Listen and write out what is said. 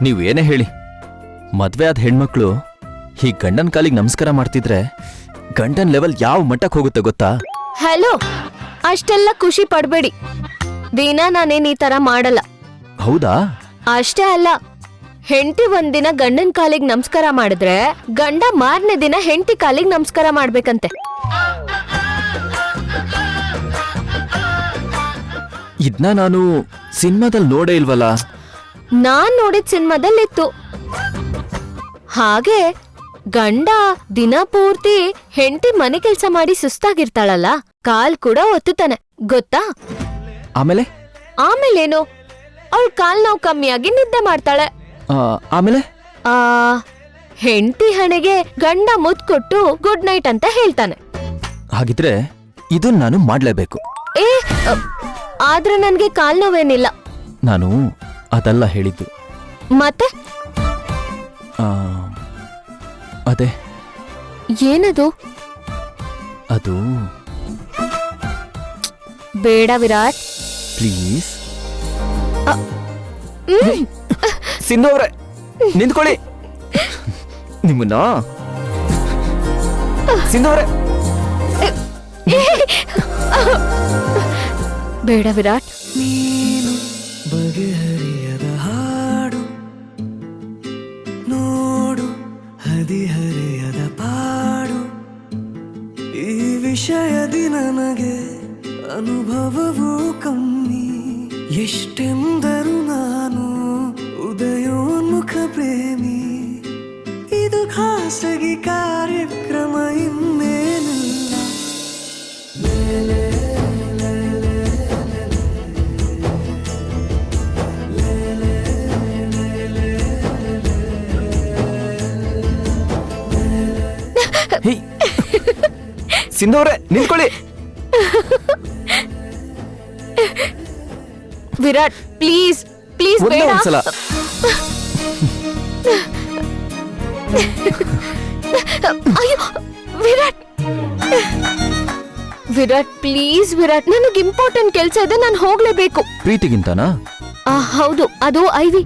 ನೀವ್ ಏನೇ ಹೇಳಿ, ಮದ್ವೆ ಆದ ಹೆಣ್ಮಕ್ಳು ಈ ಗಂಡನ್ ಕಾಲಿಗೆ ನಮಸ್ಕಾರ ಮಾಡ್ತಿದ್ರೆ ಗಂಡನ್ ಲೆವೆಲ್ ಯಾವ ಮಟ್ಟಕ್ಕೆ ಹೋಗುತ್ತೆ ಗೊತ್ತಾ? ಹಲೋ, ಅಷ್ಟೆಲ್ಲ ಖುಷಿ ಪಡ್ಬೇಡಿ. ದಿನ ನಾನೇನ್ ಈ ತರ ಮಾಡಲ್ಲ. ಹೌದಾ? ಅಷ್ಟೇ ಅಲ್ಲ, ಹೆಂಡತಿ ಒಂದಿನ ಗಂಡನ್ ಕಾಲಿಗೆ ನಮಸ್ಕಾರ ಮಾಡಿದ್ರೆ ಗಂಡ ಮಾರನೇ ದಿನ ಹೆಂಡತಿ ಕಾಲಿಗೆ ನಮಸ್ಕಾರ ಮಾಡ್ಬೇಕಂತೆ. ಇದ್ನ ನಾನು ಸಿನಿಮಾದಲ್ಲಿ ನೋಡೇ ಇಲ್ವಲ್ಲ. ನಾನ್ ನೋಡಿದ ಸಿನಿಮಾದಲ್ಲಿತ್ತು. ಹಾಗೆ ಗಂಡ ದಿನ ಪೂರ್ತಿ ಹೆಂಡತಿ ಮನೆ ಕೆಲ್ಸ ಮಾಡಿ ಸುಸ್ತಾಗಿರ್ತಾಳಲ್ಲ, ಕಾಲ್ ಕೂಡ ಒತ್ತುತ್ತಾನೆ ಗೊತ್ತಾ? ಆಮೇಲೇನು, ಅವಳ ಕಾಲ್ ನೋವು ಕಮ್ಮಿಯಾಗಿ ನಿದ್ದೆ ಮಾಡ್ತಾಳೆ. ಆಮೇಲೆ ಹೆಂಡತಿ ಹಣೆಗೆ ಗಂಡ ಮುದ್ ಕೊಟ್ಟು ಗುಡ್ ನೈಟ್ ಅಂತ ಹೇಳ್ತಾನೆ. ಹಾಗಿದ್ರೆ ಇದನ್ನ ನಾನು ಮಾಡ್ಲೇಬೇಕು. ಆದ್ರೆ ನನ್ಗೆ ಕಾಲ್ ನೋವೇನಿಲ್ಲ. ನಾನು ಅದಲ್ಲ ಹೇಳಿದ್ದು. ಮತ್ತೆ ಅದೇ ಏನದು? ಅದು ಬೇಡ ವಿರಾಟ್, ಪ್ಲೀಸ್. ಸಿಂಧು ಅವ್ರೆ, ನಿಂತ್ಕೊಳ್ಳಿ. ನಿಮ್ಮನ್ನ ಸಿಂಧು ಅವ್ರೆ. ಬೇಡ ವಿರಾಟ್. ನೀನು ಬಗೆಹರಿಯದ ಹಾಡು, ನೋಡು ಹದಿಹರೆಯದ ಪಾಡು. ಈ ವಿಷಯದಿ ನನಗೆ ಅನುಭವವೂ ಕಮ್ಮಿ. ಎಷ್ಟೆಂದರು ನಾನು ಉದಯೋನ್ಮುಖ ಪ್ರೇಮಿ. ಇದು ಖಾಸಗಿ ಕಾರ್ಯಕ್ರಮ, ಇನ್ನೇನಿಲ್ಲ. ಸಿಂಧು ಅವ್ರೆ, ನಿಂತ್ಕೊಳ್ಳಿ. ವಿರಾಟ್ ಪ್ಲೀಸ್ ಪ್ಲೀಸ್ ಒಂದೇ ಬೇಡ. ಒಂದ್ಸಲ. ಅಯ್ಯೋ ವಿರಾಟ್, ವಿರಾಟ್ ಪ್ಲೀಸ್ ವಿರಾಟ್, ನನಗೆ ಇಂಪಾರ್ಟೆಂಟ್ ಕೆಲ್ಸ ಇದೆ, ನಾನು ಹೋಗ್ಲೇಬೇಕು. ಪ್ರೀತಿಗಿಂತನಾ? ಹೌದು, ಅದು ಐವಿ.